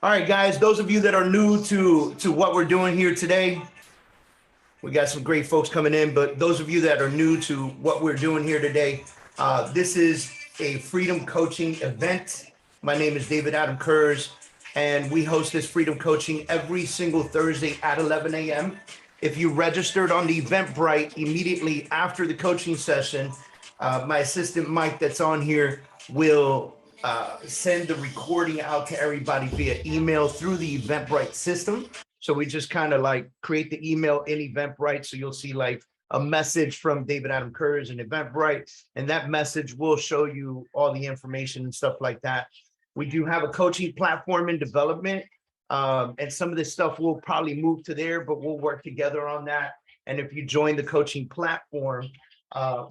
All right, guys, those of you that are new to what we're doing here today, we got some great folks coming in, but those of you that are new to what we're doing here today, this is a freedom coaching event. My name is David Adam Kurz, and we host this freedom coaching every single Thursday at 11 a.m. If you registered on the Eventbrite immediately after the coaching session, my assistant Mike that's on here will send the recording out to everybody via email through the Eventbrite system. So we just kind of like create the email in Eventbrite. So you'll see like a message from David Adam Kurz in Eventbrite, and that message will show you all the information and stuff like that. We do have a coaching platform in development, and some of this stuff will probably move to there, but we'll work together on that. And if you join the coaching platform,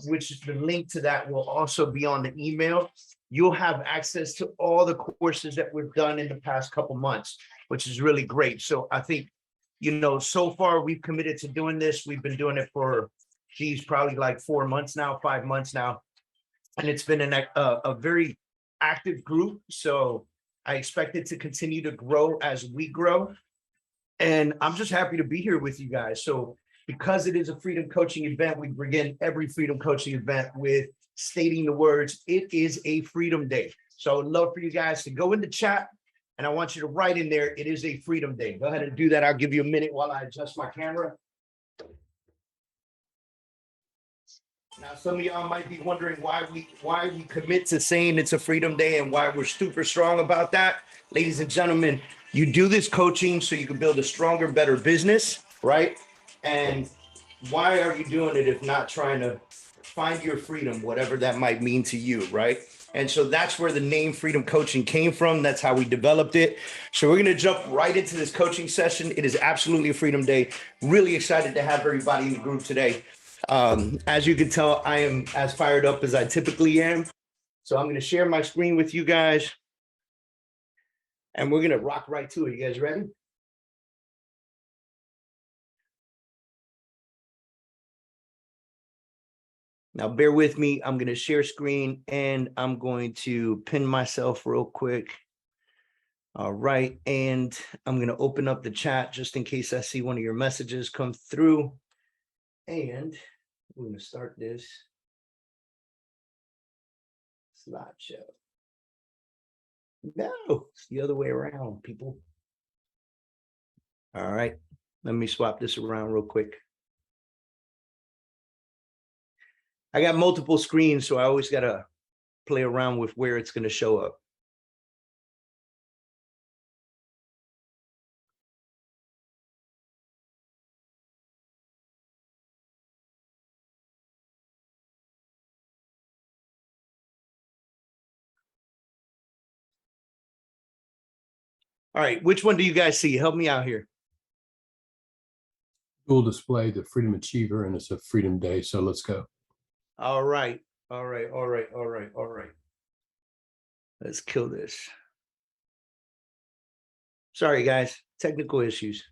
which is the link to that will also be on the email, you'll have access to all the courses that we've done in the past couple months, which is really great. So I think, so far we've committed to doing this. We've been doing it for, probably like 4 months now, 5 months now. And it's been a very active group. So I expect it to continue to grow as we grow. And I'm just happy to be here with you guys. So because it is a freedom coaching event, we begin every freedom coaching event with stating the words, "It is a freedom day." So I would love for you guys to go in the chat, and I want you to write in there, "It is a freedom day." Go ahead and do that. I'll give you a minute while I adjust my camera. Now, some of y'all might be wondering why we commit to saying it's a freedom day and why we're super strong about that. Ladies and gentlemen, you do this coaching so you can build a stronger, better business, right? And why are you doing it if not trying to find your freedom, whatever that might mean to you, right? And so that's where the name Freedom Coaching came from. That's how we developed it. So we're going to jump right into this coaching session. It is absolutely a freedom day. Really excited to have everybody in the group today. As you can tell, I am as fired up as I typically am. So I'm going to share my screen with you guys, and we're going to rock right to it. You guys ready? Now, bear with me. I'm going to share screen, and I'm going to pin myself real quick. All right. And I'm going to open up the chat just in case I see one of your messages come through. And we're going to start this slideshow. No, it's the other way around, people. All right. Let me swap this around real quick. I got multiple screens, so I always got to play around with where it's going to show up. All right, which one do you guys see? Help me out here. Dual display, the Freedom Achiever, and it's a freedom day, so let's go. All right. Let's kill this. Sorry, guys, technical issues.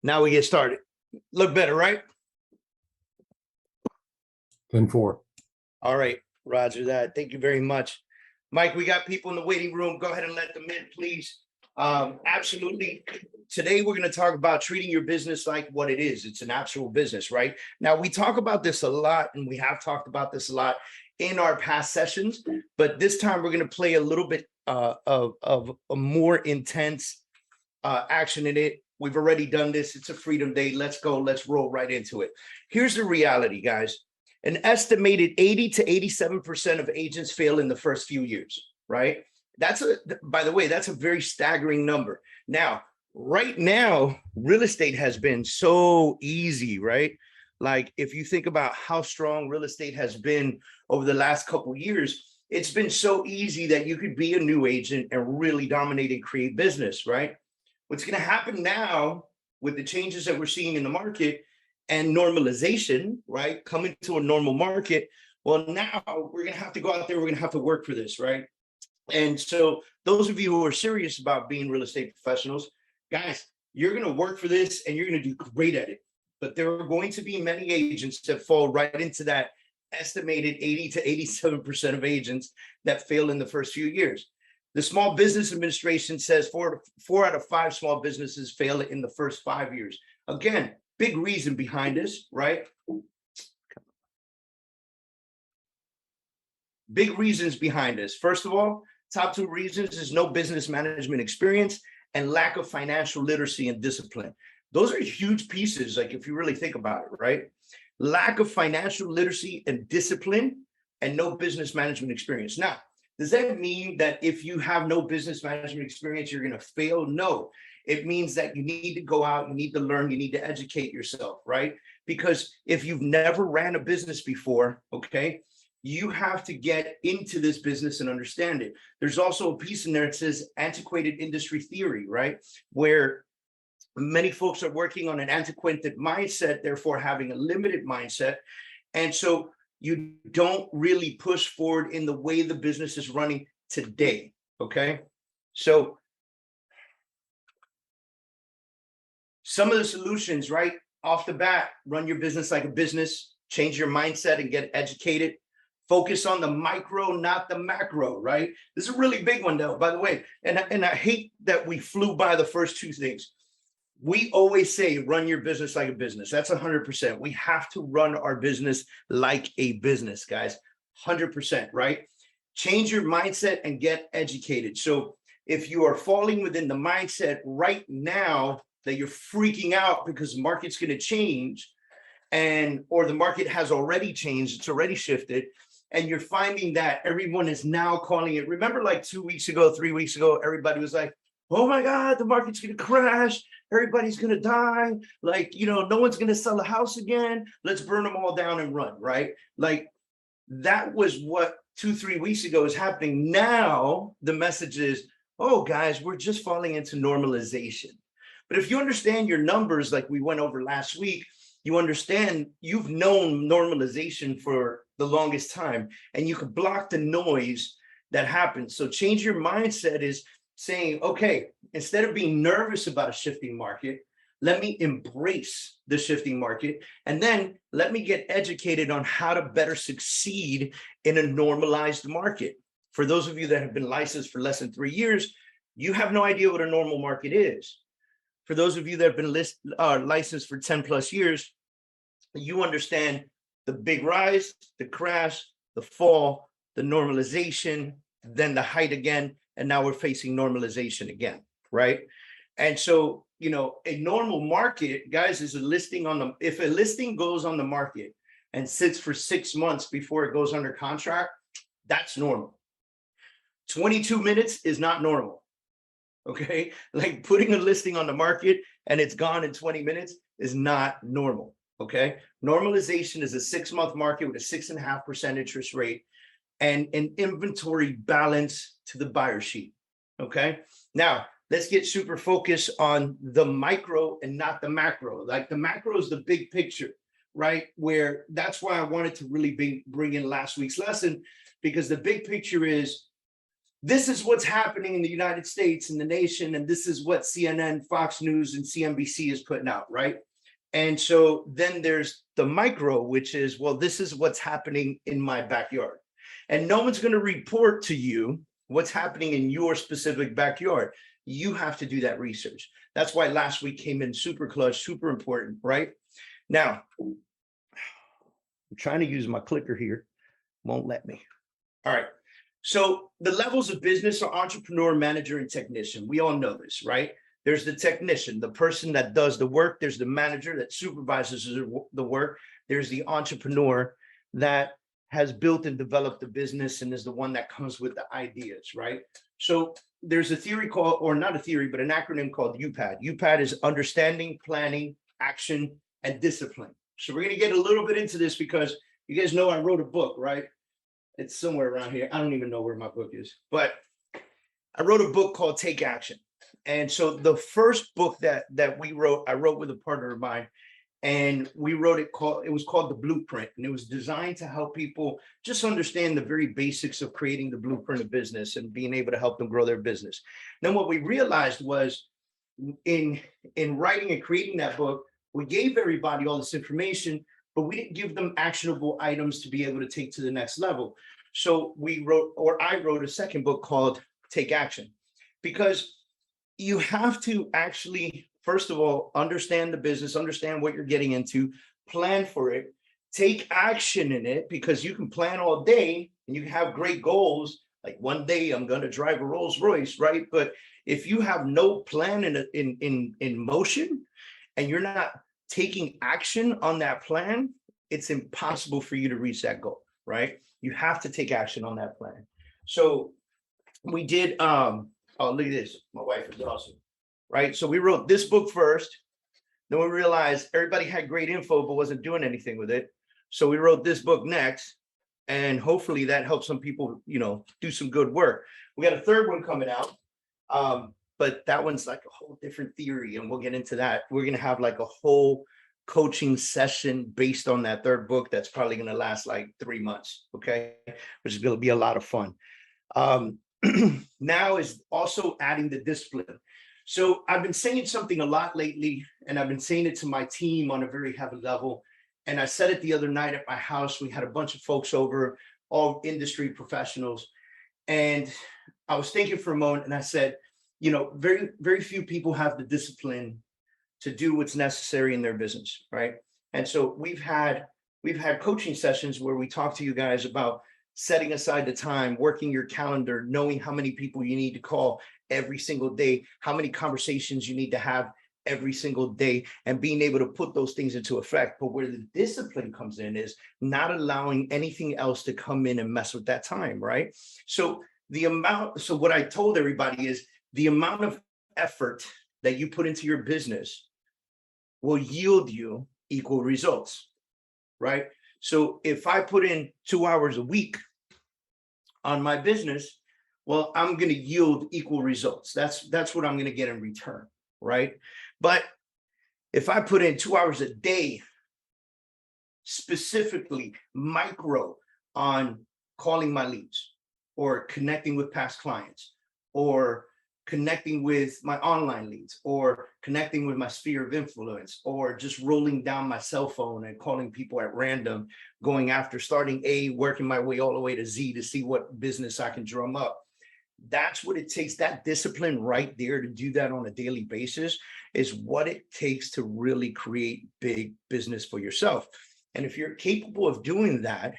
Now we get started. Look better, right? 10-4. All right, roger that. Thank you very much. Mike, we got people in the waiting room. Go ahead and let them in, please. Absolutely. Today, we're going to talk about treating your business like what it is. It's an actual business, right? Now, we talk about this a lot, and we have talked about this a lot in our past sessions, but this time we're going to play a little bit of a more intense action in it. We've already done this. It's a freedom day. Let's go. Let's roll right into it. Here's the reality, guys. An estimated 80 to 87% of agents fail in the first few years, right? By the way, that's a very staggering number. Now, right now, real estate has been so easy, right? Like if you think about how strong real estate has been over the last couple of years, it's been so easy that you could be a new agent and really dominate and create business, right? What's going to happen now with the changes that we're seeing in the market and normalization, right? Coming to a normal market. Well, now we're going to have to go out there. We're going to have to work for this, right? And so those of you who are serious about being real estate professionals, guys, you're going to work for this and you're going to do great at it. But there are going to be many agents that fall right into that estimated 80 to 87% of agents that fail in the first few years. The Small Business Administration says four out of five small businesses fail in the first 5 years. Again, big reason behind this, right? Big reasons behind this. First of all, top two reasons is no business management experience and lack of financial literacy and discipline. Those are huge pieces, like if you really think about it, right? Lack of financial literacy and discipline and no business management experience. Now, does that mean that if you have no business management experience, you're going to fail? No, it means that you need to go out, you need to learn, you need to educate yourself, right? Because if you've never ran a business before, okay, you have to get into this business and understand it. There's also a piece in there that says antiquated industry theory, right? Where many folks are working on an antiquated mindset, therefore having a limited mindset. And so you don't really push forward in the way the business is running today, okay? So some of the solutions, right, off the bat, run your business like a business, change your mindset and get educated. Focus on the micro, not the macro, right? This is a really big one though, by the way. And I hate that we flew by the first two things. We always say, run your business like a business. That's 100%. We have to run our business like a business, guys. 100%, right? Change your mindset and get educated. So if you are falling within the mindset right now that you're freaking out because the market's going to change, or the market has already changed, it's already shifted, and you're finding that everyone is now calling it. Remember, like 2 weeks ago, 3 weeks ago, everybody was like, oh my God, the market's going to crash. Everybody's going to die. Like, no one's going to sell a house again. Let's burn them all down and run, right? Like that was what 2-3 weeks ago is happening. Now the message is, oh guys, we're just falling into normalization. But if you understand your numbers, like we went over last week, you understand you've known normalization for the longest time and you can block the noise that happens. So change your mindset is saying, okay, instead of being nervous about a shifting market, let me embrace the shifting market. And then let me get educated on how to better succeed in a normalized market. For those of you that have been licensed for less than 3 years, you have no idea what a normal market is. For those of you that have been licensed for 10 plus years, you understand the big rise, the crash, the fall, the normalization, then the height again. And now we're facing normalization again, right? And so, a normal market, guys, is a listing if a listing goes on the market and sits for 6 months before it goes under contract, that's normal. 22 minutes is not normal, okay? Like putting a listing on the market and it's gone in 20 minutes is not normal, okay? Normalization is a 6-month market with a 6.5% interest rate and an inventory balance to the buyer sheet, okay? Now, let's get super focused on the micro and not the macro. Like the macro is the big picture, right? Where that's why I wanted to really bring in last week's lesson, because the big picture is, this is what's happening in the United States and the nation, and this is what CNN, Fox News, and CNBC is putting out, right? And so then there's the micro, which is, well, this is what's happening in my backyard. And no one's going to report to you what's happening in your specific backyard. You have to do that research. That's why last week came in super clutch, super important, right? Now, I'm trying to use my clicker here. Won't let me. All right. So the levels of business are entrepreneur, manager, and technician. We all know this, right? There's the technician, the person that does the work. There's the manager that supervises the work. There's the entrepreneur that has built and developed the business and is the one that comes with the ideas, right? So there's a theory called, or not a theory, but an acronym called UPAD. UPAD is understanding, planning, action, and discipline. So we're going to get a little bit into this because you guys know I wrote a book, right? It's somewhere around here. I don't even know where my book is, but I wrote a book called Take Action. And so the first book that we wrote, I wrote with a partner of mine, and we wrote it was called The Blueprint, and it was designed to help people just understand the very basics of creating the blueprint of business and being able to help them grow their business. Then what we realized was in writing and creating that book, we gave everybody all this information, but we didn't give them actionable items to be able to take to the next level. So I wrote a second book called Take Action, because you have to actually, first of all, understand the business, understand what you're getting into, plan for it, take action in it, because you can plan all day and you can have great goals. Like one day I'm going to drive a Rolls Royce, right? But if you have no plan in motion and you're not taking action on that plan, it's impossible for you to reach that goal, right? You have to take action on that plan. So we did, oh, look at this. My wife is awesome, right? So we wrote this book first. Then we realized everybody had great info, but wasn't doing anything with it. So we wrote this book next. And hopefully that helps some people, do some good work. We got a third one coming out. But that one's like a whole different theory, and we'll get into that. We're going to have like a whole coaching session based on that third book. That's probably going to last like 3 months. Okay. Which is going to be a lot of fun. Now is also adding the discipline. So I've been saying something a lot lately, and I've been saying it to my team on a very heavy level. And I said it the other night at my house. We had a bunch of folks over, all industry professionals. And I was thinking for a moment, and I said, very, very few people have the discipline to do what's necessary in their business, right? And so we've had coaching sessions where we talk to you guys about setting aside the time, working your calendar, knowing how many people you need to call every single day, how many conversations you need to have every single day, and being able to put those things into effect. But where the discipline comes in is not allowing anything else to come in and mess with that time, right? So what I told everybody is the amount of effort that you put into your business will yield you equal results, right? So if I put in 2 hours a week on my business, well, I'm going to yield equal results. That's what I'm going to get in return, right? But if I put in 2 hours a day, specifically micro on calling my leads or connecting with past clients or connecting with my online leads or connecting with my sphere of influence or just rolling down my cell phone and calling people at random, going after starting A, working my way all the way to Z to see what business I can drum up. That's what it takes. That discipline right there to do that on a daily basis is what it takes to really create big business for yourself. And if you're capable of doing that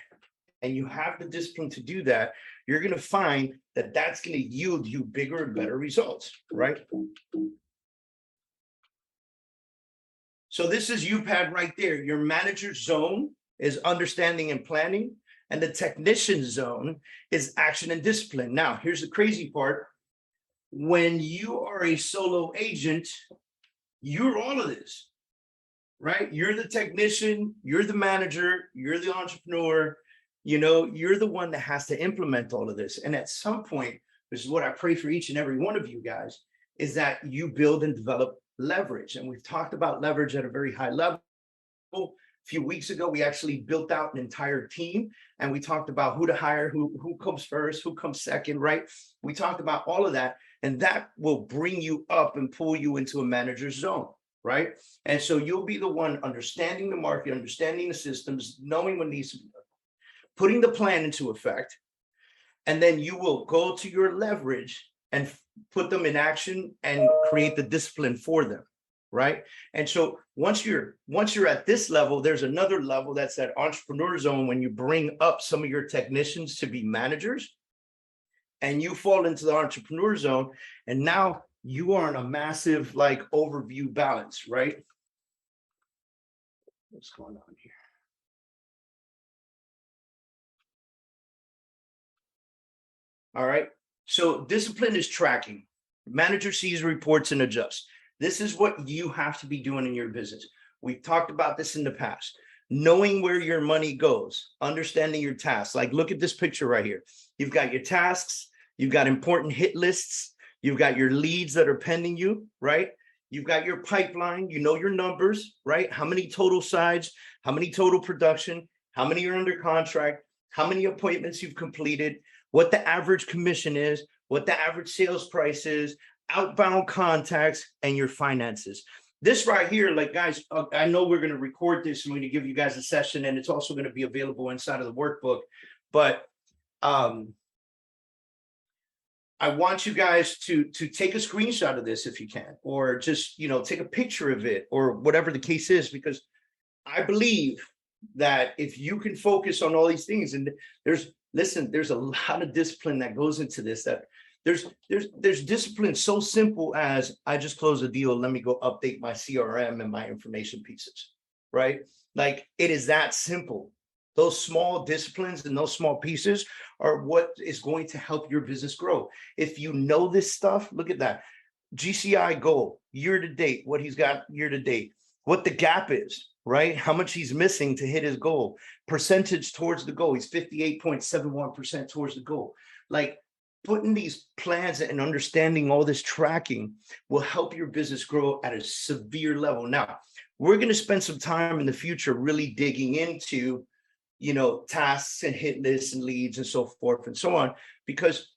and you have the discipline to do that, you're going to find that that's going to yield you bigger and better results, right? So this is UPAD right there. Your manager's zone is understanding and planning. And the technician zone is action and discipline. Now, here's the crazy part. When you are a solo agent, you're all of this, right? You're the technician, you're the manager, you're the entrepreneur, you're the one that has to implement all of this. And at some point, this is what I pray for each and every one of you guys, is that you build and develop leverage. And we've talked about leverage at a very high level. A few weeks ago, we actually built out an entire team and we talked about who to hire, who comes first, who comes second, right? We talked about all of that, and that will bring you up and pull you into a manager's zone, right? And so you'll be the one understanding the market, understanding the systems, knowing what needs to be done, putting the plan into effect, and then you will go to your leverage and put them in action and create the discipline for them. Right. And so once you're at this level, there's another level that's that entrepreneur zone when you bring up some of your technicians to be managers and you fall into the entrepreneur zone. And now you are in a massive like overview balance, right? What's going on here? All right. So discipline is tracking. Manager sees, reports, and adjusts. This is what you have to be doing in your business. We've talked about this in the past. Knowing where your money goes, understanding your tasks. Like, look at this picture right here. You've got your tasks, you've got important hit lists, you've got your leads that are pending you, right? You've got your pipeline, you know your numbers, right? How many total sides, how many total production, how many are under contract, how many appointments you've completed, what the average commission is, what the average sales price is, outbound contacts, and your finances. this right here, like guys, I know we're going to record this and we're going to give you guys a session, and it's also going to be available inside of the workbook. But I want you guys to take a screenshot of this if you can, or just, take a picture of it or whatever the case is, because I believe that if you can focus on all these things, and there's a lot of discipline that goes into this, that there's discipline so simple as I just closed a deal, let me go update my CRM and my information pieces, right? Like, it is that simple. Those small disciplines and those small pieces are what is going to help your business grow. If you know this stuff, look at that. GCI goal, year to date, what he's got year to date, what the gap is, right? How much he's missing to hit his goal, percentage towards the goal. He's 58.71% towards the goal. Like, putting these plans and understanding all this tracking will help your business grow at a severe level. Now, we're going to spend some time in the future really digging into tasks and hit lists and leads and so forth and so on, because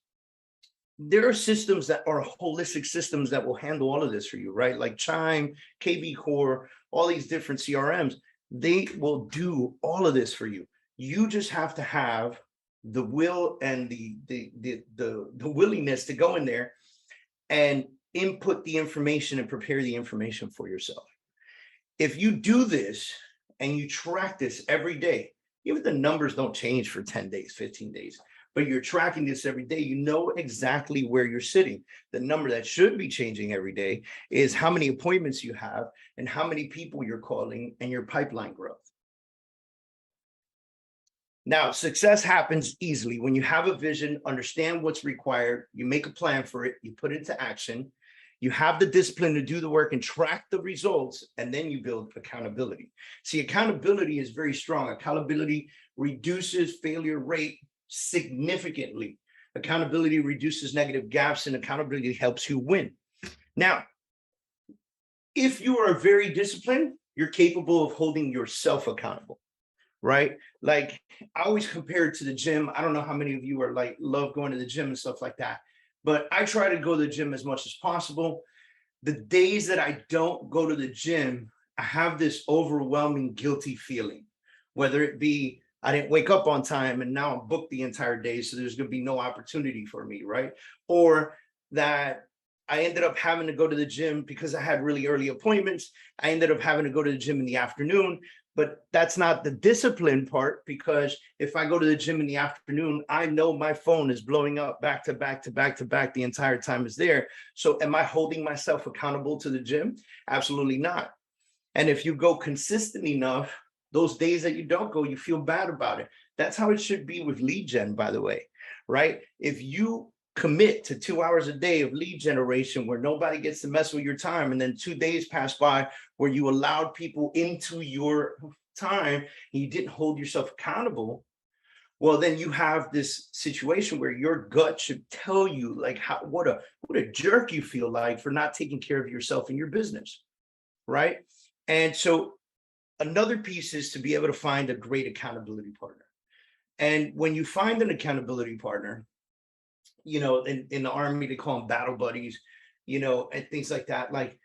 there are systems that are holistic systems that will handle all of this for you, right? Like Chime, KV Core, all these different CRMs, they will do all of this for you. You just have to have the will and the willingness to go in there and input the information and prepare the information for yourself. If you do this and you track this every day, even the numbers don't change for 10 days, 15 days, but you're tracking this every day, you know exactly where you're sitting. The number that should be changing every day is how many appointments you have and how many people you're calling and your pipeline growth. Now, success happens easily when you have a vision, understand what's required, you make a plan for it, you put it into action, you have the discipline to do the work and track the results, and then you build accountability. See, accountability is very strong. Accountability reduces failure rate significantly. Accountability reduces negative gaps, and accountability helps you win. Now, if you are very disciplined, you're capable of holding yourself accountable, right? Like, I always compare it to the gym. I don't know how many of you are like love going to the gym and stuff like that, but I try to go to the gym as much as possible. The days that I don't go to the gym, I have this overwhelming guilty feeling, whether it be I didn't wake up on time and now I'm booked the entire day, so there's going to be no opportunity for me, right? Or that I ended up having to go to the gym because I had really early appointments. I ended up having to go to the gym in the afternoon, but that's not the discipline part, because if I go to the gym in the afternoon, I know my phone is blowing up back to back to back to back the entire time it's there. So am I holding myself accountable to the gym? Absolutely not. And if you go consistent enough, those days that you don't go, you feel bad about it. That's how it should be with lead gen, by the way, right? If you commit to 2 hours a day of lead generation where nobody gets to mess with your time, and then 2 days pass by where you allowed people into your time and you didn't hold yourself accountable, well, then you have this situation where your gut should tell you like what a jerk you feel like for not taking care of yourself and your business, right? And so another piece is to be able to find a great accountability partner. And when you find an accountability partner, in the Army, they call them battle buddies, and things like that. Like,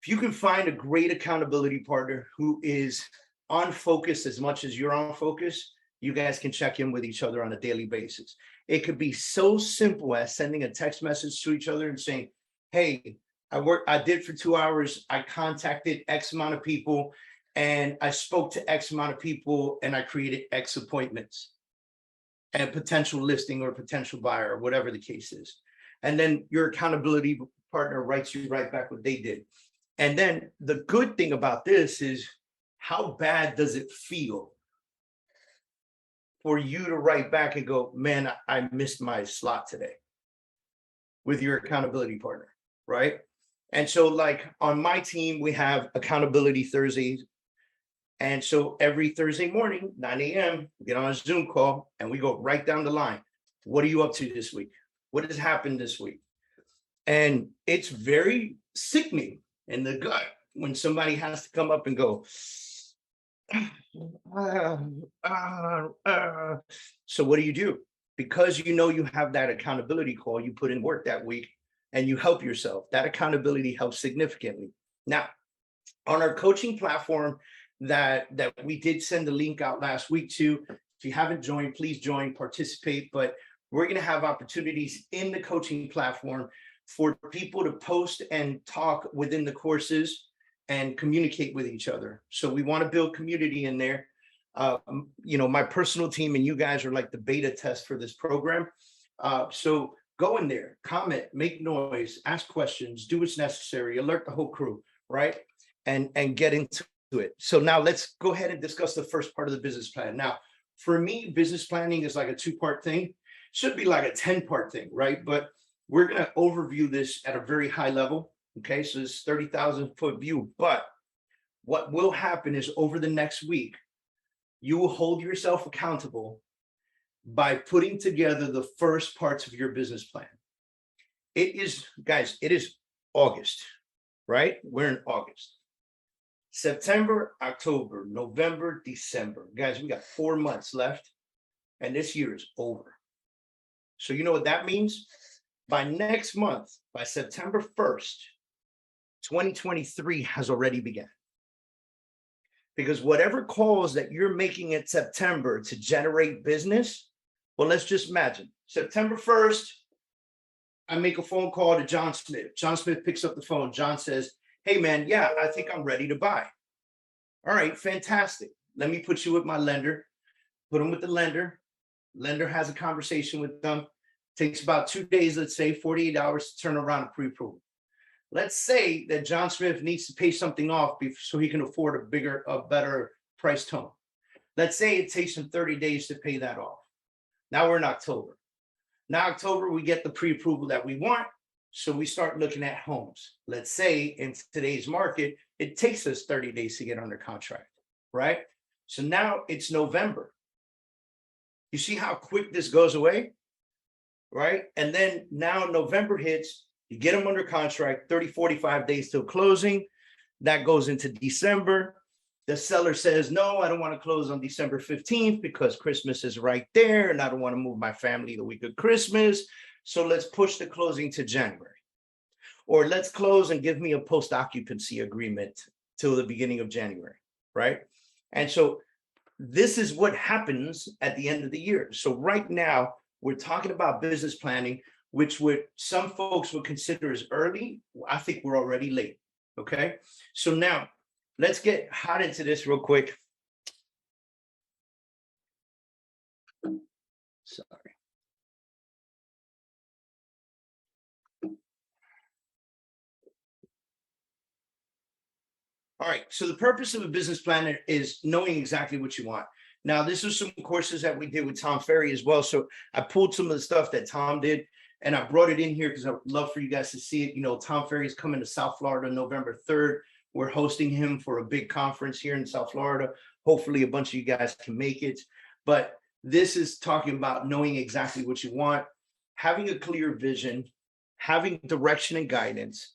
if you can find a great accountability partner who is on focus as much as you're on focus, you guys can check in with each other on a daily basis. It could be so simple as sending a text message to each other and saying, hey, I did for 2 hours. I contacted X amount of people and I spoke to X amount of people and I created X appointments and a potential listing or potential buyer or whatever the case is. And then your accountability partner writes you right back what they did. And then the good thing about this is, how bad does it feel for you to write back and go, man, I missed my slot today with your accountability partner, right? And so like on my team, we have accountability Thursdays. And so every Thursday morning, 9 a.m., we get on a Zoom call and we go right down the line. What are you up to this week? What has happened this week? And it's very sickening in the gut when somebody has to come up and go, so what do? Because you have that accountability call, you put in work that week and you help yourself. That accountability helps significantly. Now, on our coaching platform that we did send the link out last week to, if you haven't joined, please join, participate. But we're going to have opportunities in the coaching platform for people to post and talk within the courses and communicate with each other. So we want to build community in there. My personal team and you guys are like the beta test for this program. So go in there, comment, make noise, ask questions, do what's necessary, alert the whole crew, right? And get into it. So now let's go ahead and discuss the first part of the business plan. Now, for me, business planning is like a 2-part thing. Should be like a 10-part thing, right? But we're going to overview this at a very high level. Okay, so it's 30,000-foot view. But what will happen is over the next week, you will hold yourself accountable by putting together the first parts of your business plan. It is, guys, it is August, right? We're in August. September, October, November, December. Guys, we got 4 months left, and this year is over. So you know what that means? By next month, by September 1st, 2023 has already begun. Because whatever calls that you're making in September to generate business, well, let's just imagine September 1st, I make a phone call to John Smith. John Smith picks up the phone. John says, hey, man, yeah, I think I'm ready to buy. All right, fantastic. Let me put you with my lender. Put them with the lender. Lender has a conversation with them. Takes about 2 days, let's say 48 hours to turn around a pre-approval. Let's say that John Smith needs to pay something off so he can afford a better priced home. Let's say it takes him 30 days to pay that off. Now we're in October. Now October, we get the pre-approval that we want. So we start looking at homes. Let's say in today's market, it takes us 30 days to get under contract, right? So now it's November. You see how quick this goes away, right? And then now November hits, you get them under contract, 30, 45 days till closing. That goes into December. The seller says, no, I don't want to close on December 15th because Christmas is right there and I don't want to move my family the week of Christmas. So let's push the closing to January. Or let's close and give me a post-occupancy agreement till the beginning of January, right? And so this is what happens at the end of the year. So right now, we're talking about business planning, which some folks would consider as early. I think we're already late, okay? So now, let's get hot into this real quick. Sorry. All right, so the purpose of a business plan is knowing exactly what you want. Now, this is some courses that we did with Tom Ferry as well. So I pulled some of the stuff that Tom did and I brought it in here because I would love for you guys to see it. You know, Tom Ferry is coming to South Florida November 3rd. We're hosting him for a big conference here in South Florida. Hopefully a bunch of you guys can make it. But this is talking about knowing exactly what you want, having a clear vision, having direction and guidance,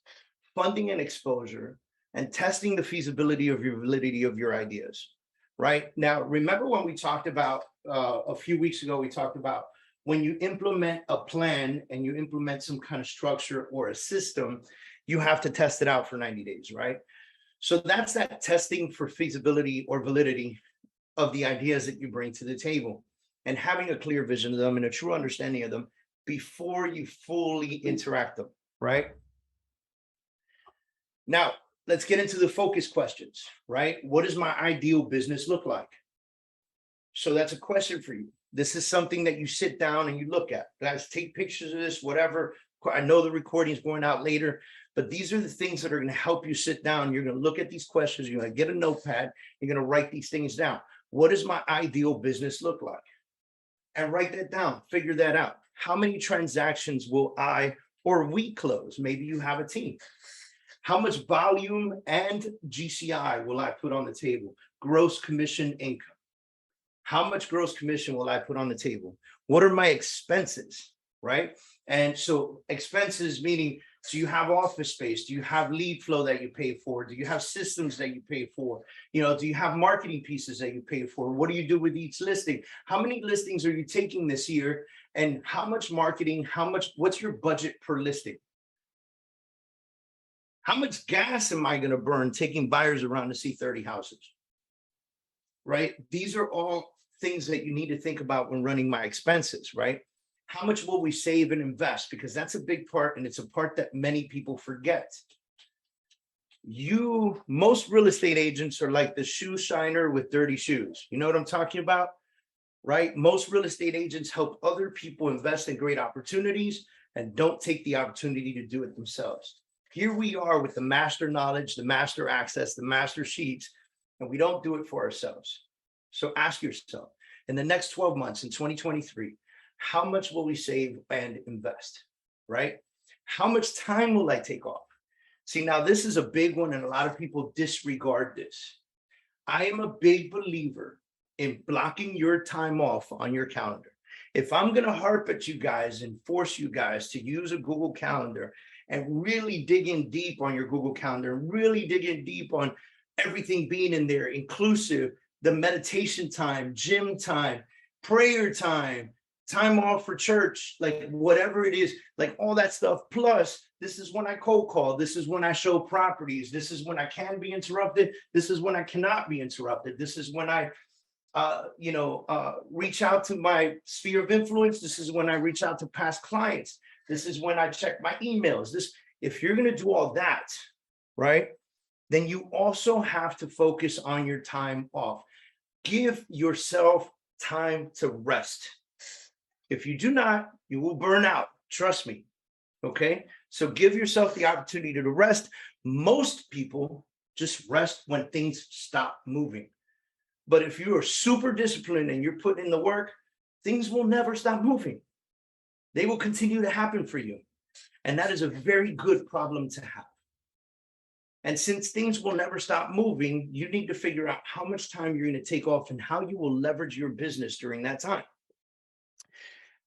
funding and exposure, and testing the feasibility of your validity of your ideas, right? Now, remember when we talked about a few weeks ago, we talked about when you implement a plan and you implement some kind of structure or a system, you have to test it out for 90 days, right? So that's that testing for feasibility or validity of the ideas that you bring to the table and having a clear vision of them and a true understanding of them before you fully interact them, right? Now, let's get into the focus questions, right? What does my ideal business look like? So that's a question for you. This is something that you sit down and you look at. Guys, take pictures of this, whatever. I know the recording is going out later, but these are the things that are going to help you sit down. You're going to look at these questions. You're going to get a notepad. You're going to write these things down. What does my ideal business look like? And write that down. Figure that out. How many transactions will I or we close? Maybe you have a team. How much volume and GCI will I put on the table? Gross commission income. How much gross commission will I put on the table? What are my expenses, right? And so expenses meaning, do you have office space? Do you have lead flow that you pay for? Do you have systems that you pay for? You know, do you have marketing pieces that you pay for? What do you do with each listing? How many listings are you taking this year? And how much marketing, what's your budget per listing? How much gas am I going to burn taking buyers around to see 30 houses? Right? These are all things that you need to think about when running my expenses, right? How much will we save and invest? Because that's a big part, and it's a part that many people forget. Most real estate agents are like the shoe shiner with dirty shoes. You know what I'm talking about? Right? Most real estate agents help other people invest in great opportunities and don't take the opportunity to do it themselves. Here we are with the master knowledge, the master access, the master sheets, and we don't do it for ourselves. So ask yourself, in the next 12 months in 2023, how much will we save and invest, right? How much time will I take off? See, now this is a big one, and a lot of people disregard this. I am a big believer in blocking your time off on your calendar. If I'm going to harp at you guys and force you guys to use a Google Calendar and really dig in deep on your Google Calendar, really dig in deep on everything being in there, inclusive the meditation time, gym time, prayer time, time off for church, like whatever it is, like all that stuff. Plus, this is when I cold call. This is when I show properties. This is when I can be interrupted. This is when I cannot be interrupted. This is when I reach out to my sphere of influence. This is when I reach out to past clients. This is when I check my emails. If you're going to do all that, right, then you also have to focus on your time off. Give yourself time to rest. If you do not, you will burn out. Trust me. Okay. So give yourself the opportunity to rest. Most people just rest when things stop moving. But if you are super disciplined and you're putting in the work, things will never stop moving. They will continue to happen for you. And that is a very good problem to have. And since things will never stop moving, you need to figure out how much time you're going to take off and how you will leverage your business during that time.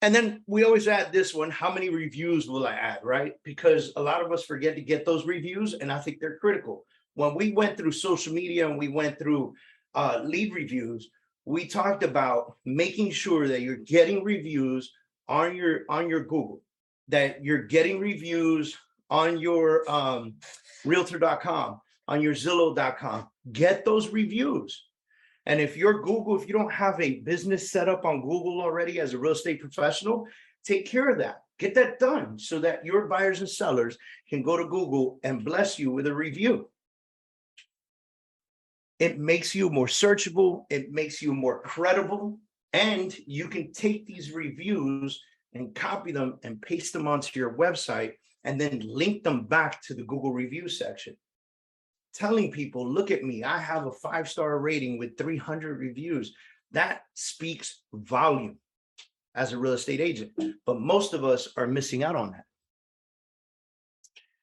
And then we always add this one, how many reviews will I add, right? Because a lot of us forget to get those reviews, and I think they're critical. When we went through social media and we went through lead reviews, we talked about making sure that you're getting reviews on your Google, that you're getting reviews on your realtor.com, on your Zillow.com. Get those reviews. And if you don't have a business set up on Google already as a real estate professional, take care of that. Get that done so that your buyers and sellers can go to Google and bless you with a review. It makes you more searchable. It makes you more credible. And you can take these reviews and copy them and paste them onto your website and then link them back to the Google review section. Telling people, look at me, I have a 5-star rating with 300 reviews. That speaks volume as a real estate agent. But most of us are missing out on that.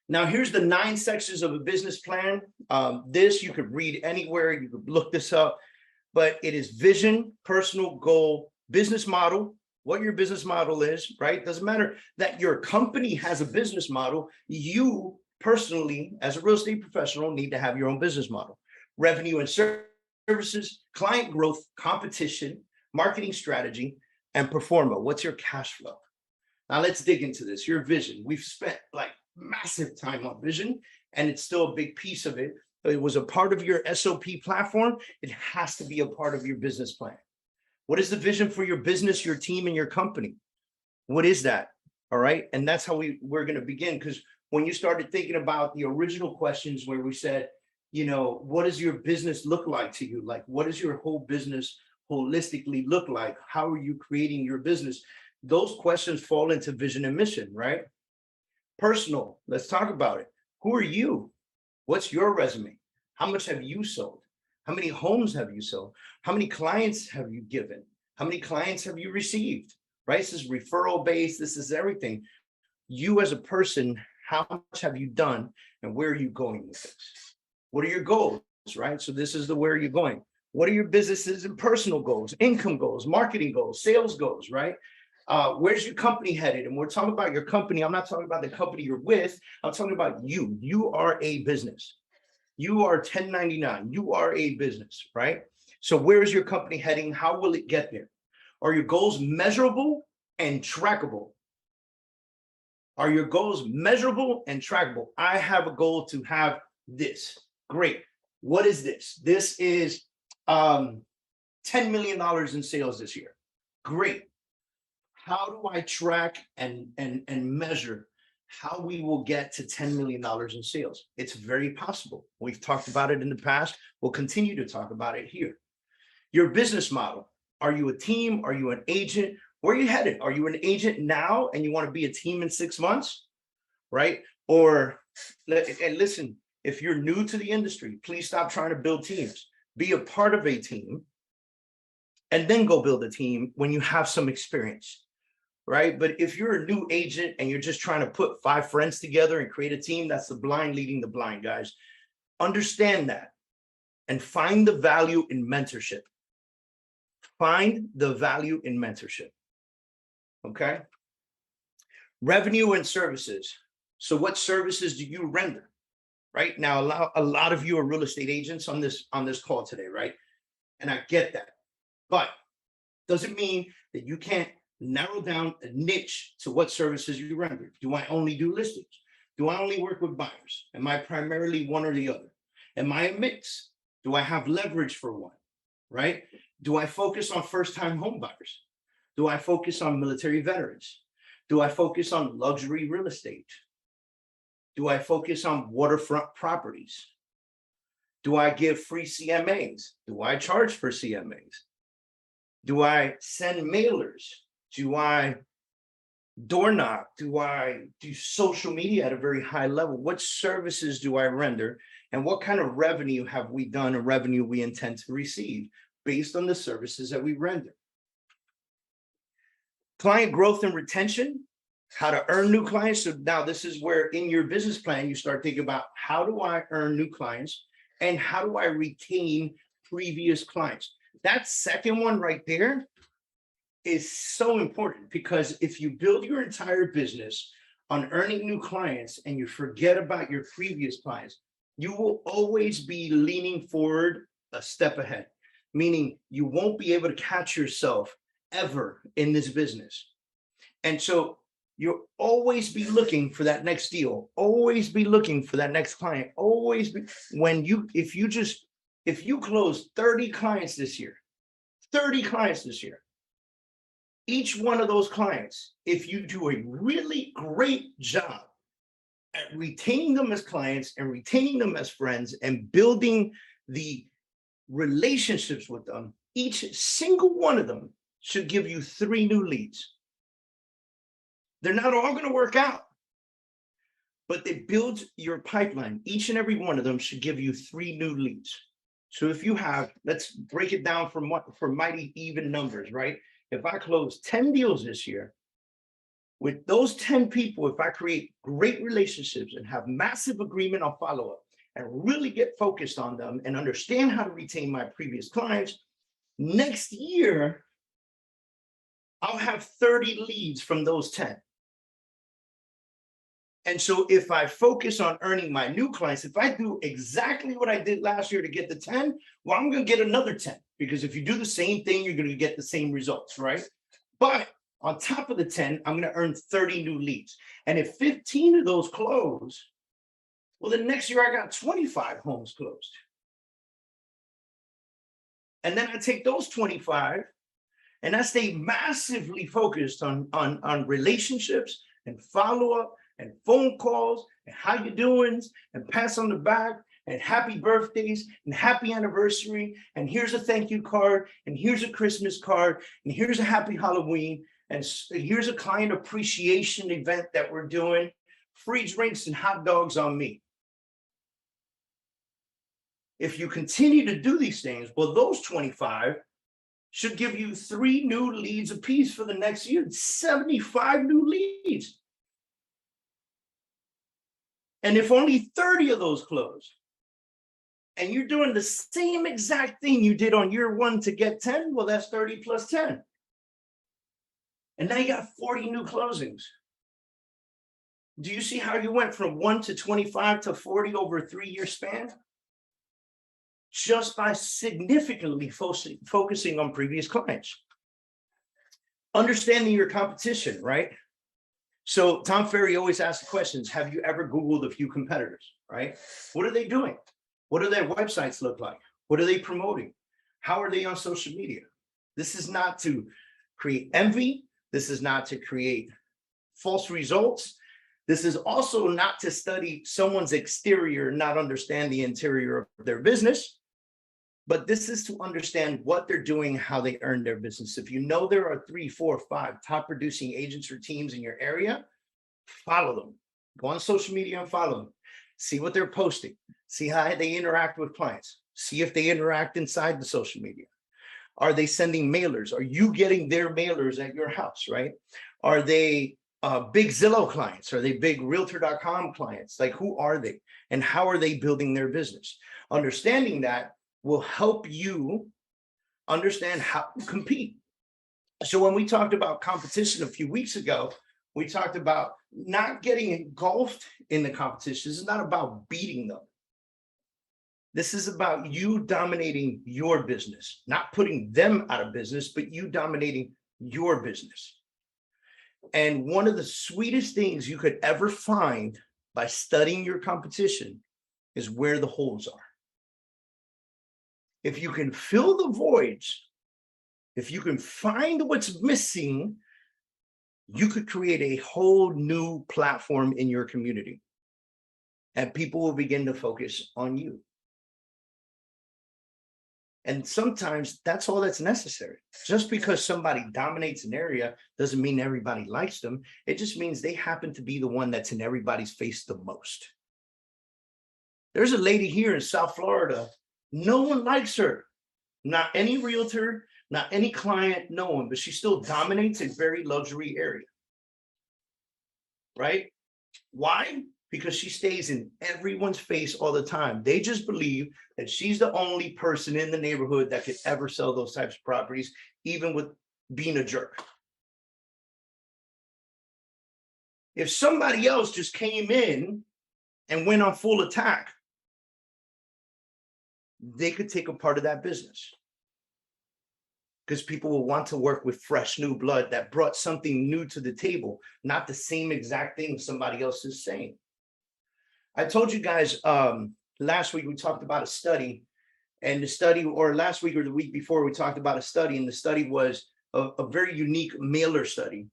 Now, here's the 9 sections of a business plan. This you could read anywhere. You could look this up. But it is vision, personal goal, business model, what your business model is, right? Doesn't matter that your company has a business model. You personally, as a real estate professional, need to have your own business model. Revenue and services, client growth, competition, marketing strategy, and performa. What's your cash flow? Now let's dig into this. Your vision. We've spent like massive time on vision, and it's still a big piece of it. It was a part of your SOP platform. It has to be a part of your business plan. What is the vision for your business, your team, and your company? What is that? All right. And that's how we're going to begin. Because when you started thinking about the original questions where we said, what does your business look like to you? Like, what does your whole business holistically look like? How are you creating your business? Those questions fall into vision and mission, right? Personal. Let's talk about it. Who are you? What's your resume? How much have you sold? How many homes have you sold? How many clients have you given? How many clients have you received? Right? This is referral based. This is everything. You as a person, how much have you done and where are you going with this? What are your goals, right? So this is the where you're going. What are your businesses and personal goals, income goals, marketing goals, sales goals, right? Where's your company headed? And we're talking about your company. I'm not talking about the company you're with. I'm talking about you. You are a business. You are 1099. You are a business, right? So where is your company heading? How will it get there? Are your goals measurable and trackable? Are your goals measurable and trackable? I have a goal to have this. Great. What is this? This is $10 million in sales this year. Great. How do I track and measure how we will get to $10 million in sales? It's very possible. We've talked about it in the past. We'll continue to talk about it here. Your business model. Are you a team? Are you an agent? Where are you headed? Are you an agent now and you want to be a team in 6 months? Right? Or, and listen, if you're new to the industry, please stop trying to build teams. Be a part of a team and then go build a team when you have some experience. Right? But if you're a new agent and you're just trying to put 5 friends together and create a team, that's the blind leading the blind, guys. Understand that and find the value in mentorship. Find the value in mentorship. Okay. Revenue and services. So what services do you render? Right now, a lot of you are real estate agents on this call today, right? And I get that, but doesn't mean that you can't narrow down a niche to what services you render. Do I only do listings? Do I only work with buyers? Am I primarily one or the other? Am I a mix? Do I have leverage for one? Right? Do I focus on first-time home buyers? Do I focus on military veterans? Do I focus on luxury real estate? Do I focus on waterfront properties? Do I give free CMAs? Do I charge for CMAs? Do I send mailers? Do I door knock? Do I do social media at a very high level? What services do I render? And what kind of revenue have we done and revenue we intend to receive based on the services that we render? Client growth and retention, how to earn new clients. So now this is where in your business plan, you start thinking about how do I earn new clients and how do I retain previous clients? That second one right there is so important, because if you build your entire business on earning new clients and you forget about your previous clients, you will always be leaning forward a step ahead, meaning you won't be able to catch yourself ever in this business. And so you'll always be looking for that next deal, always be looking for that next client, always be, if you close 30 clients this year, 30 clients this year, each one of those clients, if you do a really great job at retaining them as clients and retaining them as friends and building the relationships with them, each single one of them should give you 3 new leads. They're not all going to work out, but they build your pipeline. Each and every one of them should give you 3 new leads. So if you have, let's break it down for mighty even numbers, right? If I close 10 deals this year, with those 10 people, if I create great relationships and have massive agreement on follow-up and really get focused on them and understand how to retain my previous clients, next year, I'll have 30 leads from those 10. And so if I focus on earning my new clients, if I do exactly what I did last year to get the 10, well, I'm going to get another 10, because if you do the same thing, you're going to get the same results, right? But on top of the 10, I'm going to earn 30 new leads. And if 15 of those close, well, then next year I got 25 homes closed. And then I take those 25 and I stay massively focused on relationships and follow-up and phone calls and how you doing and pass on the back and happy birthdays and happy anniversary and here's a thank you card and here's a Christmas card and here's a happy Halloween and here's a client appreciation event that we're doing, free drinks and hot dogs on me. If you continue to do these things, well, those 25 should give you 3 new leads apiece for the next year, 75 new leads. And if only 30 of those close, and you're doing the same exact thing you did on year 1 to get 10, well, that's 30 plus 10. And now you got 40 new closings. Do you see how you went from 1 to 25 to 40 over a 3-year span? Just by significantly focusing on previous clients. Understanding your competition, right? So Tom Ferry always asks the questions, have you ever Googled a few competitors, right? What are they doing? What do their websites look like? What are they promoting? How are they on social media? This is not to create envy. This is not to create false results. This is also not to study someone's exterior, not understand the interior of their business. But this is to understand what they're doing, how they earn their business. If you know there are 3, 4, 5 top producing agents or teams in your area, follow them. Go on social media and follow them. See what they're posting. See how they interact with clients. See if they interact inside the social media. Are they sending mailers? Are you getting their mailers at your house, right? Are they big Zillow clients? Are they big Realtor.com clients? Like, who are they? And how are they building their business? Understanding that will help you understand how to compete. So when we talked about competition a few weeks ago, we talked about not getting engulfed in the competition. This is not about beating them. This is about you dominating your business, not putting them out of business, but you dominating your business. And one of the sweetest things you could ever find by studying your competition is where the holes are. If you can fill the voids, if you can find what's missing, you could create a whole new platform in your community, and people will begin to focus on you. And sometimes that's all that's necessary. Just because somebody dominates an area doesn't mean everybody likes them. It just means they happen to be the one that's in everybody's face the most. There's a lady here in South Florida. No one likes her. Not any realtor, not any client, no one, but she still dominates a very luxury area. Right? Why? Because she stays in everyone's face all the time. They just believe that she's the only person in the neighborhood that could ever sell those types of properties, even with being a jerk. If somebody else just came in and went on full attack, they could take a part of that business, because people will want to work with fresh new blood that brought something new to the table, not the same exact thing somebody else is saying. I told you guys last week we talked about a study, and the study, or last week or the week before, we talked about a study, and the study was a very unique mailer study.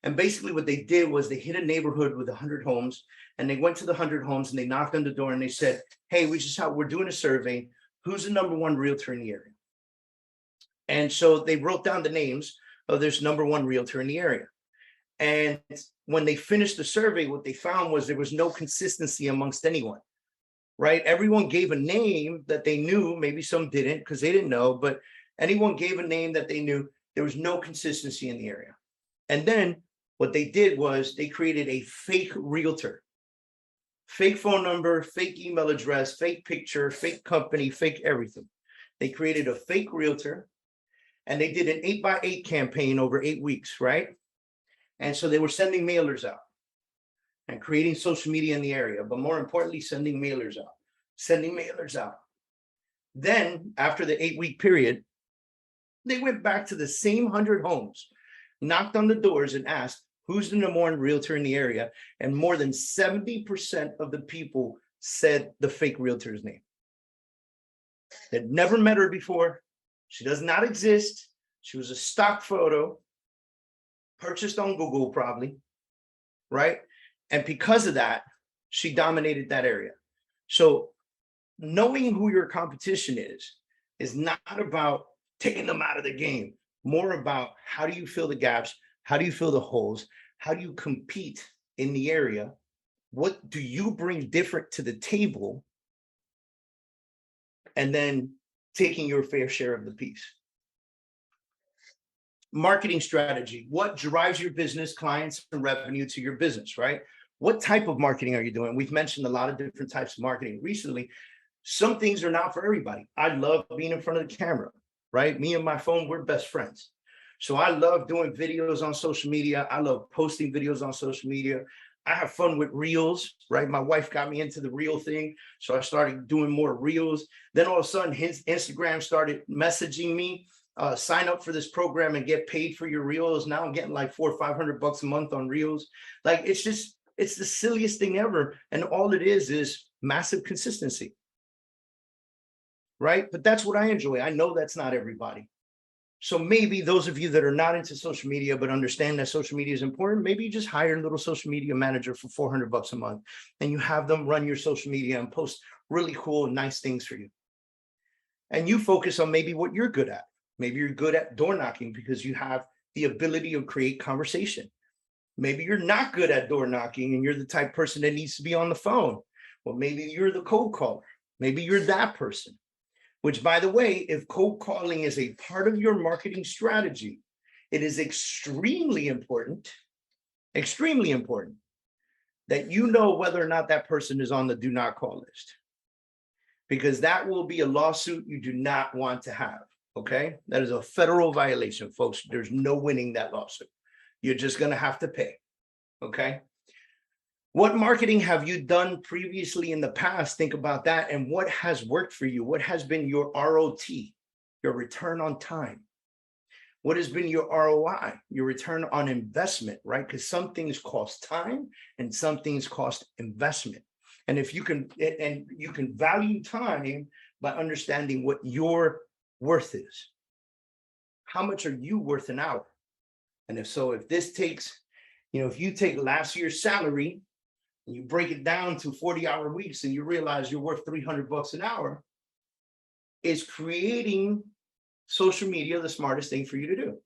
And basically what they did was they hit a neighborhood with 100 homes, and they went to the 100 homes and they knocked on the door and they said, hey, we're doing a survey. Who's the number one realtor in the area? And so they wrote down the names of this number one realtor in the area. And when they finished the survey, what they found was there was no consistency amongst anyone, right? Everyone gave a name that they knew. Maybe some didn't because they didn't know, but anyone gave a name that they knew. There was no consistency in the area. And then what they did was they created a fake realtor, fake phone number, fake email address, fake picture, fake company, fake everything. They created a fake realtor, and they did an 8x8 campaign over 8 weeks, right? And so they were sending mailers out and creating social media in the area, but more importantly, sending mailers out. Then after the 8-week period, they went back to the same 100 homes, knocked on the doors and asked, who's the number one realtor in the area? And more than 70% of the people said the fake realtor's name. They'd never met her before. She does not exist. She was a stock photo, purchased on Google probably, right? And because of that, she dominated that area. So knowing who your competition is not about taking them out of the game, more about how do you fill the gaps? How do you fill the holes? How do you compete in the area? What do you bring different to the table? And then taking your fair share of the piece. Marketing strategy. What drives your business, clients, and revenue to your business, right? What type of marketing are you doing? We've mentioned a lot of different types of marketing recently. Some things are not for everybody. I love being in front of the camera, right? Me and my phone, we're best friends. So I love doing videos on social media. I love posting videos on social media. I have fun with reels, right? My wife got me into the reel thing. So I started doing more reels. Then all of a sudden, his Instagram started messaging me sign up for this program and get paid for your reels. Now I'm getting like $400 or $500 a month on reels. Like, it's the silliest thing ever. And all it is massive consistency. Right? But that's what I enjoy. I know that's not everybody. So maybe those of you that are not into social media, but understand that social media is important, maybe you just hire a little social media manager for $400 a month and you have them run your social media and post really cool, nice things for you. And you focus on maybe what you're good at. Maybe you're good at door knocking because you have the ability to create conversation. Maybe you're not good at door knocking and you're the type of person that needs to be on the phone. Well, maybe you're the cold caller. Maybe you're that person. Which, by the way, if cold calling is a part of your marketing strategy, it is extremely important that you know whether or not that person is on the do not call list, because that will be a lawsuit you do not want to have, okay? That is a federal violation, folks. There's no winning that lawsuit. You're just going to have to pay, okay? What marketing have you done previously in the past? Think about that. And what has worked for you? What has been your ROT, your return on time? What has been your ROI, your return on investment, right? Because some things cost time and some things cost investment. And if you can, and you can value time by understanding what your worth is. How much are you worth an hour? And if this takes, if you take last year's salary, and you break it down to 40-hour weeks and you realize you're worth $300 an hour, is creating social media the smartest thing for you to do?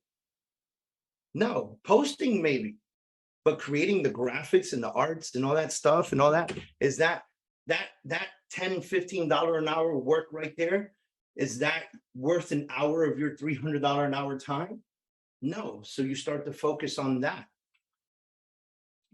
No, posting maybe, but creating the graphics and the arts and all that stuff and all that, is that $10, $15 an hour work right there, is that worth an hour of your $300 an hour time? No. So you start to focus on that.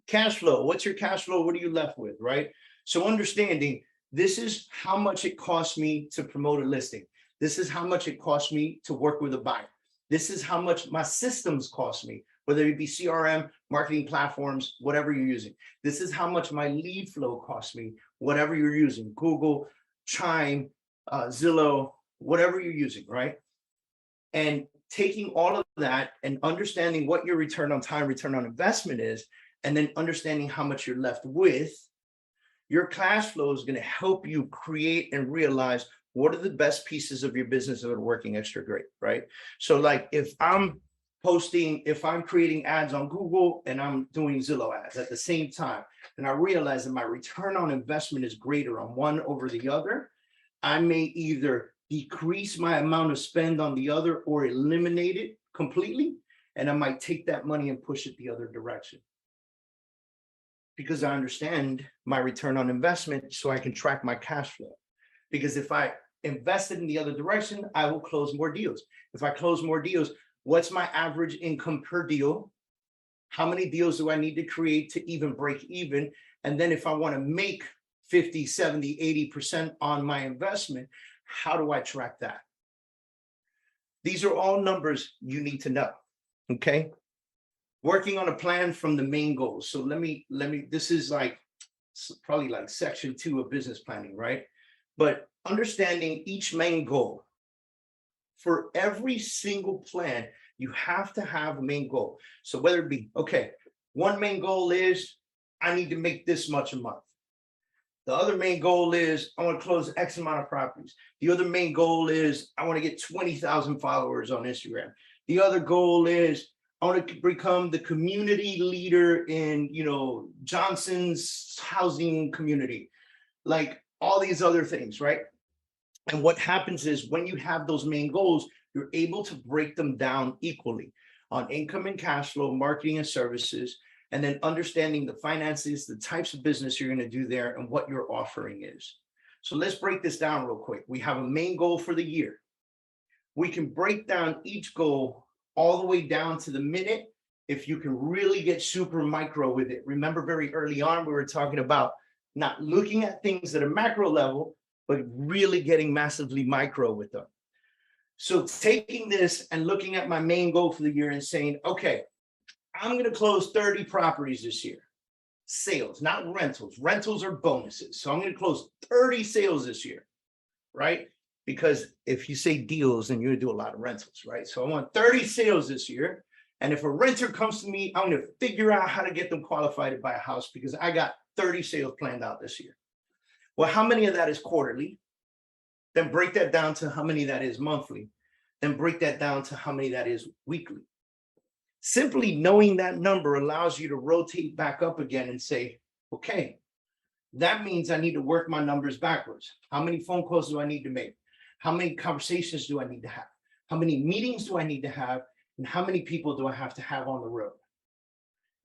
Cash flow. What's your cash flow? What are you left with, right? So understanding this is how much it costs me to promote a listing. This is how much it costs me to work with a buyer. This is how much my systems cost me, whether it be CRM, marketing platforms, whatever you're using. This is how much my lead flow costs me, whatever you're using, Google, Chime, Zillow, whatever you're using, right? And taking all of that and understanding what your return on time, return on investment is, and then understanding how much you're left with, your cash flow is going to help you create and realize what are the best pieces of your business that are working extra great, right? So like if I'm creating ads on Google and I'm doing Zillow ads at the same time, and I realize that my return on investment is greater on one over the other, I may either decrease my amount of spend on the other or eliminate it completely. And I might take that money and push it the other direction, because I understand my return on investment so I can track my cash flow. Because if I invest it in the other direction, I will close more deals. If I close more deals, what's my average income per deal? How many deals do I need to create to even break even? And then if I want to make 50, 70, 80% on my investment, how do I track that? These are all numbers you need to know, okay? Working on a plan from the main goals. So let me, this is like probably like section 2 of business planning, right? But understanding each main goal. For every single plan, you have to have a main goal. So whether it be, okay, one main goal is I need to make this much a month. The other main goal is I want to close X amount of properties. The other main goal is I want to get 20,000 followers on Instagram. The other goal is I want to become the community leader in, Johnson's housing community, like all these other things, right? And what happens is when you have those main goals, you're able to break them down equally on income and cash flow, marketing and services, and then understanding the finances, the types of business you're going to do there, and what your offering is. So let's break this down real quick. We have a main goal for the year. We can break down each goal all the way down to the minute if you can really get super micro with it. Remember very early on, we were talking about not looking at things at a macro level, but really getting massively micro with them. So taking this and looking at my main goal for the year and saying, okay, I'm going to close 30 properties this year. Sales, not rentals. Rentals are bonuses. So I'm going to close 30 sales this year, right? because if you say deals, then you're gonna do a lot of rentals, right? So I want 30 sales this year. And if a renter comes to me, I'm gonna figure out how to get them qualified to buy a house because I got 30 sales planned out this year. Well, how many of that is quarterly? Then break that down to how many that is monthly. Then break that down to how many that is weekly. Simply knowing that number allows you to rotate back up again and say, okay, that means I need to work my numbers backwards. How many phone calls do I need to make? How many conversations do I need to have? How many meetings do I need to have? And how many people do I have to have on the road?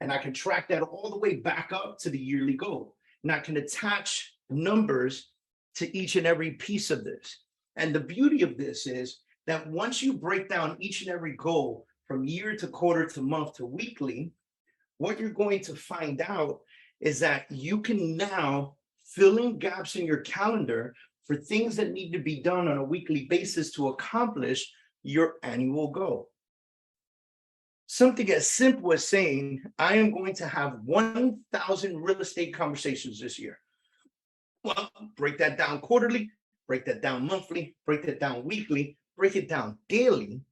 And I can track that all the way back up to the yearly goal. And I can attach numbers to each and every piece of this. And the beauty of this is that once you break down each and every goal from year to quarter to month to weekly, what you're going to find out is that you can now fill in gaps in your calendar for things that need to be done on a weekly basis to accomplish your annual goal. Something as simple as saying, I am going to have 1,000 real estate conversations this year. Well, break that down quarterly, break that down monthly, break that down weekly, break it down daily.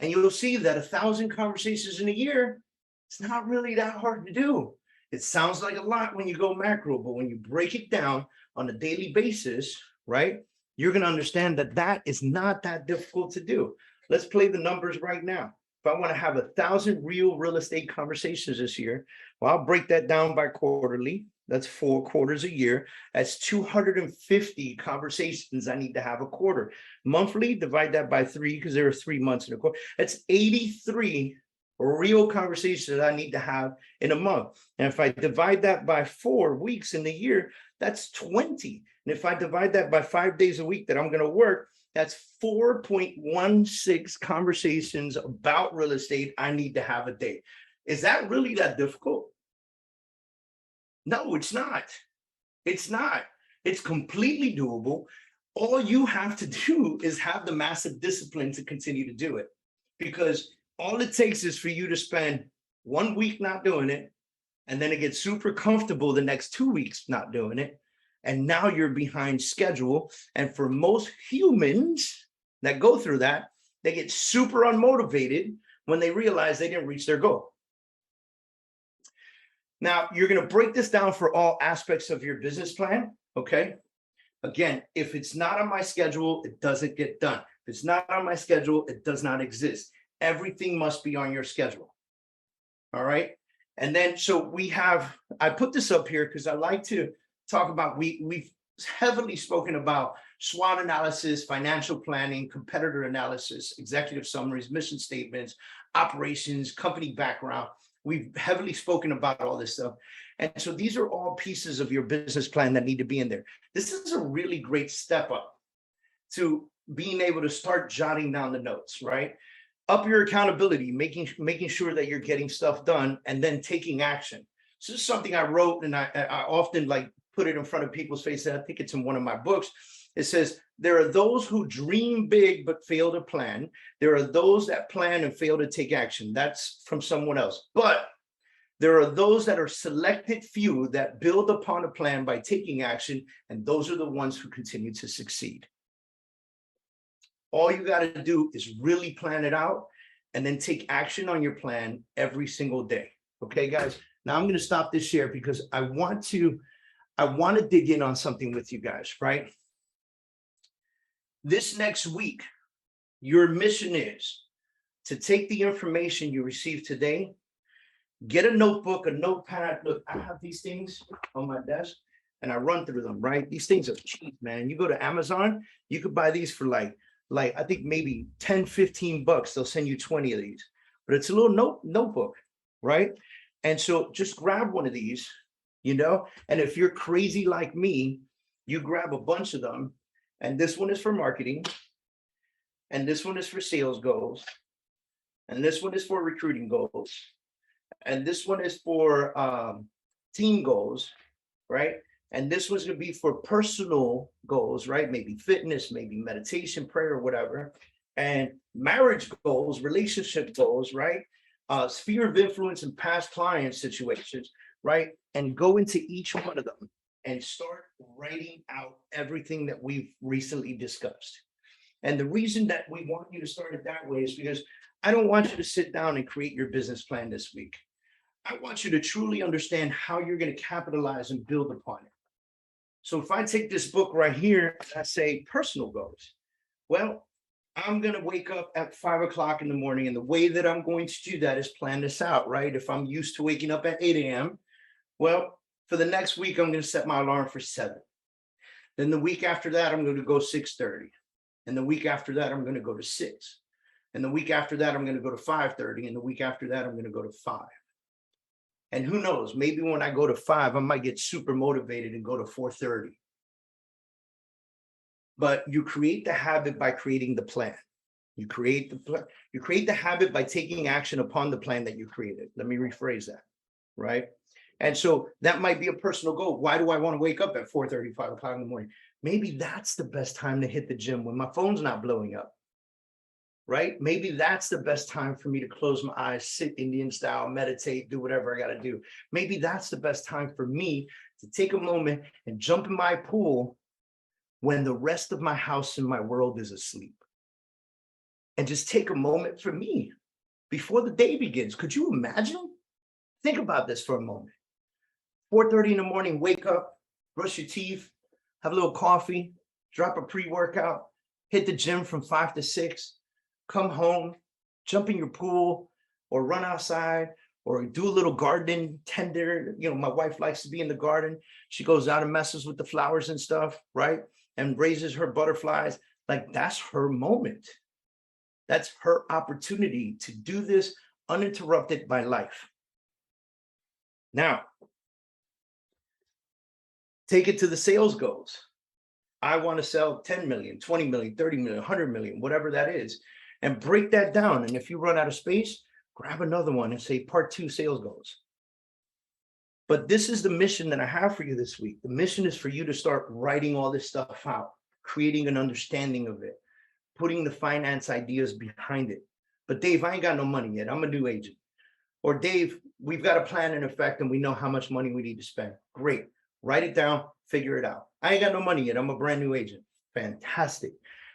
And you'll see that 1,000 conversations in a year, it's not really that hard to do. It sounds like a lot when you go macro, but when you break it down on a daily basis, right, you're going to understand that that is not that difficult to do. Let's play the numbers right now. If I want to have 1,000 real estate conversations this year, well, I'll break that down by quarterly. That's 4 quarters a year. That's 250 conversations I need to have a quarter. Monthly, divide that by 3 because there are 3 months in a quarter. That's 83 real conversations that I need to have in a month. And if I divide that by 4 weeks in the year, that's 20. And if I divide that by 5 days a week that I'm going to work, that's 4.16 conversations about real estate I need to have a day. Is that really that difficult? No, it's not. It's not. It's completely doable. All you have to do is have the massive discipline to continue to do it. Because all it takes is for you to spend 1 week not doing it, and then it gets super comfortable the next 2 weeks not doing it. And now you're behind schedule. And for most humans that go through that, they get super unmotivated when they realize they didn't reach their goal. Now, you're going to break this down for all aspects of your business plan, okay? Again, if it's not on my schedule, it doesn't get done. If it's not on my schedule, it does not exist. Everything must be on your schedule, all right? And then, so I put this up here because I like to talk about, we've heavily spoken about SWOT analysis, financial planning, competitor analysis, executive summaries, mission statements, operations, company background. We've heavily spoken about all this stuff. And so these are all pieces of your business plan that need to be in there. This is a really great step up to being able to start jotting down the notes, right? Up your accountability, making sure that you're getting stuff done and then taking action. So this is something I wrote, and I often like put it in front of people's faces. I think it's in one of my books. It says, there are those who dream big but fail to plan. There are those that plan and fail to take action. That's from someone else. But there are those that are selected few that build upon a plan by taking action, and those are the ones who continue to succeed. All you got to do is really plan it out and then take action on your plan every single day. Okay, guys? Now I'm going to stop this share because I want to dig in on something with you guys, right? This next week, your mission is to take the information you received today, get a notebook, a notepad. Look, I have these things on my desk and I run through them, right? These things are cheap, man. You go to Amazon, you could buy these for like I think maybe 10, 15 bucks. They'll send you 20 of these, but it's a little notebook, right? And so just grab one of these, you know, and if you're crazy like me, you grab a bunch of them. And this one is for marketing. And this one is for sales goals. And this one is for recruiting goals. And this one is for team goals, right? And this one's going to be for personal goals, right? Maybe fitness, maybe meditation, prayer, or whatever. And marriage goals, relationship goals, right? Sphere of influence and past client situations, right? And go into each one of them and start writing out everything that we've recently discussed. And the reason that we want you to start it that way is because I don't want you to sit down and create your business plan this week. I want you to truly understand how you're going to capitalize and build upon it. So if I take this book right here, and I say personal goals. Well, I'm going to wake up at 5 o'clock in the morning. And the way that I'm going to do that is plan this out, right? If I'm used to waking up at 8 a.m., well, for the next week, I'm going to set my alarm for 7. Then the week after that, I'm going to go 6:30. And the week after that, I'm going to go to 6. And the week after that, I'm going to go to 5:30. And the week after that, I'm going to go to 5. And who knows, maybe when I go to 5, I might get super motivated and go to 4:30. But you create the habit by creating the plan. You create the habit by taking action upon the plan that you created. Let me rephrase that, right? And so that might be a personal goal. Why do I want to wake up at 4:30, 5 o'clock in the morning? Maybe that's the best time to hit the gym when my phone's not blowing up, right? Maybe that's the best time for me to close my eyes, sit Indian style, meditate, do whatever I got to do. Maybe that's the best time for me to take a moment and jump in my pool when the rest of my house and my world is asleep. And just take a moment for me before the day begins. Could you imagine? Think about this for a moment. 4:30 in the morning, wake up, brush your teeth, have a little coffee, drop a pre-workout, hit the gym from 5 to 6, come home, jump in your pool or run outside or do a little garden tender. You know, my wife likes to be in the garden. She goes out and messes with the flowers and stuff, right? And raises her butterflies. Like, that's her moment. That's her opportunity to do this uninterrupted by life. Now, take it to the sales goals. I want to sell 10 million, 20 million, 30 million, 100 million, whatever that is, and break that down. And if you run out of space, grab another one and say part 2 sales goals. But this is the mission that I have for you this week. The mission is for you to start writing all this stuff out, creating an understanding of it, putting the finance ideas behind it. But Dave, I ain't got no money yet. I'm a new agent. Or Dave, we've got a plan in effect and we know how much money we need to spend. Great. Write it down, figure it out. I ain't got no money yet. I'm a brand new agent. Fantastic.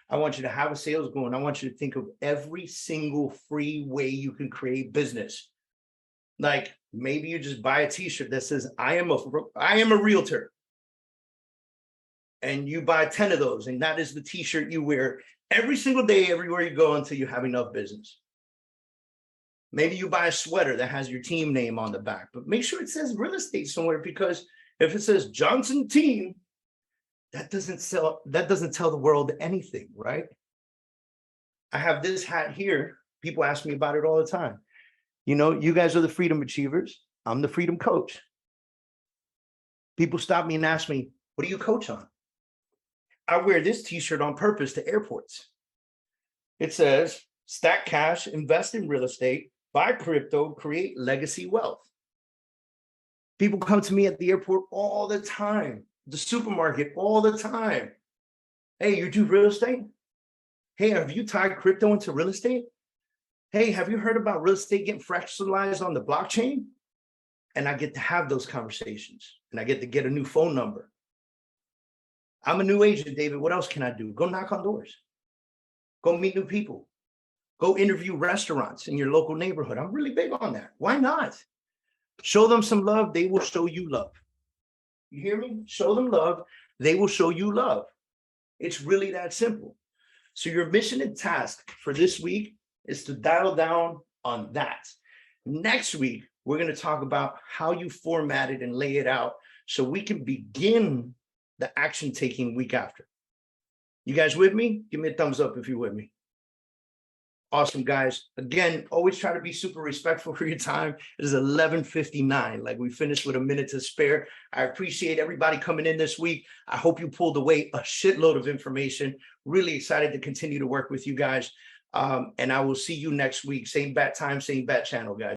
I want you to have a sales goal, and I want you to think of every single free way you can create business. Like, maybe you just buy a t-shirt that says, I am a realtor. And you buy 10 of those, and that is the t-shirt you wear every single day, everywhere you go until you have enough business. Maybe you buy a sweater that has your team name on the back, but make sure it says real estate somewhere, because if it says Johnson Team, that doesn't tell the world anything, right? I have this hat here. People ask me about it all the time. You know, you guys are the freedom achievers. I'm the freedom coach. People stop me and ask me, what do you coach on? I wear this t-shirt on purpose to airports. It says, stack cash, invest in real estate, buy crypto, create legacy wealth. People come to me at the airport all the time, the supermarket all the time. Hey, you do real estate? Hey, have you tied crypto into real estate? Hey, have you heard about real estate getting fractionalized on the blockchain? And I get to have those conversations, and I get to get a new phone number. I'm a new agent, David. What else can I do? Go knock on doors. Go meet new people. Go interview restaurants in your local neighborhood. I'm really big on that. Why not? Show them some love. They will show you love. You hear me? Show them love. They will show you love. It's really that simple. So your mission and task for this week is to dial down on that. Next week, we're going to talk about how you format it and lay it out so we can begin the action taking week after. You guys with me? Give me a thumbs up if you're with me. Awesome, guys. Again, always try to be super respectful for your time. It is 11:59. Like, we finished with a minute to spare. I appreciate everybody coming in this week. I hope you pulled away a shitload of information. Really excited to continue to work with you guys. And I will see you next week. Same bat time, same bat channel, guys.